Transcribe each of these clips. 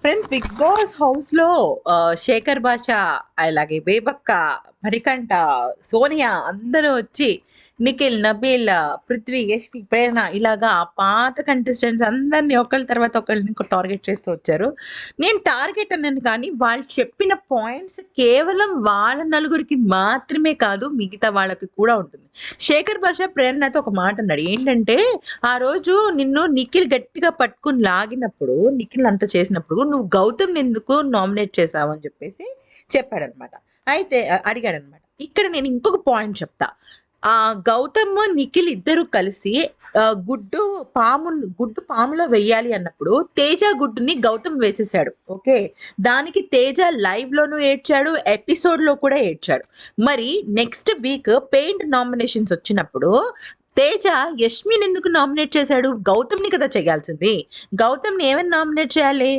Friends 'big boss' హౌస్‌లో 'శేఖర్ భాష' అలాగే 'బేబక్క', 'మణికంఠ', 'సోనియా' అందరూ వచ్చి నిఖిల్, నబీల్, 'పృథ్వీ', 'యష్మి', 'ప్రేరణ' ఇలాగా పాత కంటెస్టెంట్స్ అందరిని ఒకళ్ళ తర్వాత ఒకళ్ళని టార్గెట్ చేస్తూ వచ్చారు. నేను టార్గెట్ అన్నాను కానీ వాళ్ళు చెప్పిన పాయింట్స్ కేవలం వాళ్ళ నలుగురికి మాత్రమే కాదు మిగతా వాళ్ళకి కూడా ఉంటుంది. 'శేఖర్ భాష' ప్రేరణతో ఒక మాట అన్నాడు. ఏంటంటే ఆ రోజు నిన్ను నిఖిల్ గట్టిగా పట్టుకొని లాగినప్పుడు, నిఖిల్ అంత చేసినప్పుడు, "నువ్వు గౌతమ్‌ని ఎందుకు నామినేట్ చేశావు?" అని చెప్పేసి చెప్పాడనమాట. అయితే అడిగాడనమాట. ఇక్కడ నేను ఇంకొక పాయింట్ చెప్తా. గౌతమ్, నిఖిల్ ఇద్దరు కలిసి గుడ్డు పాములో వెయ్యాలి అన్నప్పుడు తేజ గుడ్డుని గౌతమ్ వేసేసాడు. ఓకే. దానికి తేజ లైవ్‌లోనూ ఏడ్చాడు, ఎపిసోడ్‌లో కూడా ఏడ్చాడు. మరి నెక్స్ట్ వీక్ పెయింట్ నామినేషన్స్ వచ్చినప్పుడు తేజ యష్మిని ఎందుకు నామినేట్ చేశాడు? గౌతమ్‌ని కదా చేయాల్సింది. గౌతమ్‌ని ఏమని నామినేట్ చేయాలి?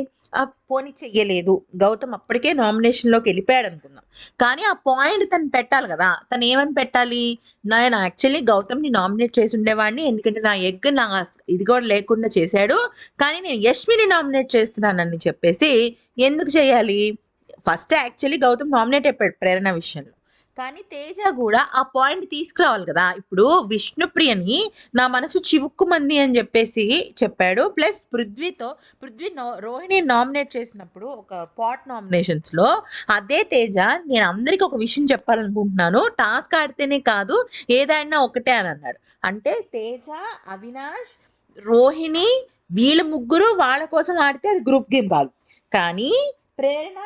పోనీ చెయ్యలేదు. గౌతమ్ అప్పటికే నామినేషన్‌లోకి ఎళ్ళిపోయాడనుకుందాం. కానీ ఆ పాయింట్ తను పెట్టాలి గదా! తను ఏమని పెట్టాలి? నేను యాక్చువల్లీ గౌతమ్‌ని నామినేట్ చేసుండేవాడిని. ఎందుకంటే నా ఎగ్ ఇది కూడా లేకుండా చేశాడు. కానీ నేను యష్మిని నామినేట్ చేస్తున్నానని చెప్పేసి ఎందుకు చేయాలి? ఫస్ట్ యాక్చువల్లీ గౌతమ్ నామినేట్ అయిపోయాడు ప్రేరణ విషయంలో. కానీ తేజ గూడా ఆ పాయింట్ తీసుకురావాలి గదా! ఇప్పుడు విష్ణుప్రియని నా మనసు చివుక్కుమంది అని జెప్పేసి చెప్పాడు. ప్లస్ రోహిణిని నామినేట్ చేసినప్పుడు ఒక పాట్ నామినేషన్స్‌లో అదే తేజ నేను అందరికి ఒక విషయం చెప్పాలనుకుంటున్నాను. టాస్క్ ఆడితేనే కాదు ఏదైనా ఒకటే అని అన్నాడు. అంటే తేజ, అవినాష్, రోహిణి వీళ్ళు ముగ్గురు వాళ్ళ కోసం ఆడితే అది గ్రూప్ గేమ్ కాదు. కానీ ప్రేరణ,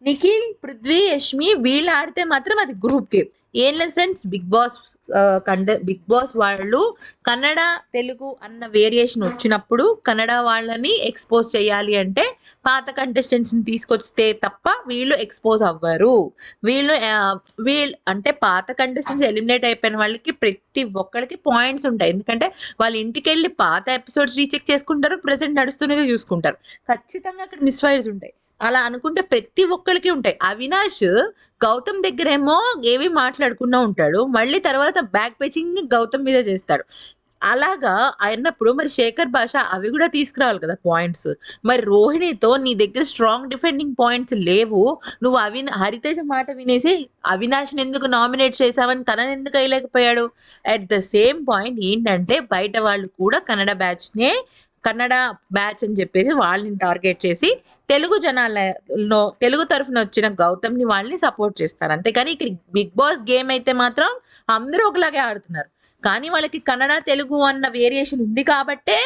నిఖిల్, పృథ్వీ, యష్మి వీళ్ళు ఆడితే మాత్రం అది గ్రూప్ గేమ్. ఏం లేదు ఫ్రెండ్స్, బిగ్ బాస్ వాళ్ళు కన్నడ, తెలుగు అన్న వేరియేషన్ వచ్చినప్పుడు కన్నడ వాళ్ళని ఎక్స్పోజ్ చేయాలి అంటే పాత కంటెస్టెంట్స్‌ని తీసుకొస్తే తప్ప వీళ్ళు ఎక్స్పోజ్ అవ్వరు. వీళ్ళు అంటే పాత కంటెస్టెంట్స్ ఎలిమినేట్ అయిపోయిన వాళ్ళకి ప్రతి ఒక్కళ్ళకి పాయింట్స్ ఉంటాయి. ఎందుకంటే వాళ్ళ ఇంటికెళ్ళి పాత ఎపిసోడ్స్ రీచెక్ చేసుకుంటారు. ప్రెజెంట్ నడుస్తున్నది చూసుకుంటారు. ఖచ్చితంగా అక్కడ మిస్ ఫైర్స్ ఉంటాయి. అలా అనుకుంటే ప్రతి ఒక్కళ్ళకి ఉంటాయి. అవినాష్ గౌతమ్ దగ్గరేమో ఏవి మాట్లాడకుండా ఉంటాడు. మళ్ళీ తర్వాత బ్యాక్ పేచింగ్ గౌతమ్ మీద చేస్తాడు. అలాగా అయినప్పుడు మరి శేఖర్ భాష అవి కూడా తీసుకురావాలి కదా పాయింట్స్. మరి రోహిణితో నీ దగ్గర స్ట్రాంగ్ డిఫెండింగ్ పాయింట్స్ లేవు. నువ్వు హరితేజ మాట వినేసి అవినాష్‌ని ఎందుకు నామినేట్ చేశావని తనని ఎందుకు ఎయలేకపోయాడు? అట్ ద సేమ్ పాయింట్ ఏంటంటే బయట వాళ్ళు కూడా కన్నడ బ్యాచ్ అని చెప్పేసి వాళ్ళని టార్గెట్ చేసి తెలుగు తరఫున వచ్చిన గౌతమ్‌ని వాళ్ళని సపోర్ట్ చేస్తారు. అంతేగాని ఇక్కడ బిగ్ బాస్ గేమ్ అయితే మాత్రం అందరూ ఒకలాగే ఆడుతున్నారు. కానీ వాళ్ళకి కన్నడ, తెలుగు అన్న వేరియేషన్ ఉంది కాబట్టే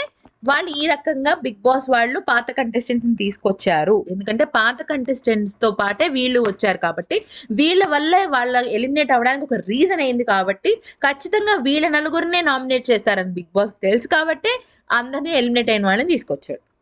వాళ్ళు ఈ రకంగా బిగ్ బాస్ వాళ్ళు పాత కంటెస్టెంట్స్‌ని తీసుకొచ్చారు. ఎందుకంటే పాత కంటెస్టెంట్స్‌తో పాటే వీళ్ళు వచ్చారు కాబట్టి, వీళ్ళ వల్లే వాళ్ళ ఎలిమినేట్ అవ్వడానికి ఒక రీజన్ అయింది కాబట్టి, ఖచ్చితంగా వీళ్ళ నలుగురినే నామినేట్ చేస్తారని బిగ్ బాస్‌కి తెలుసు కాబట్టే అందరిని ఎలిమినేట్ అయిన వాళ్ళని తీసుకొచ్చాడు.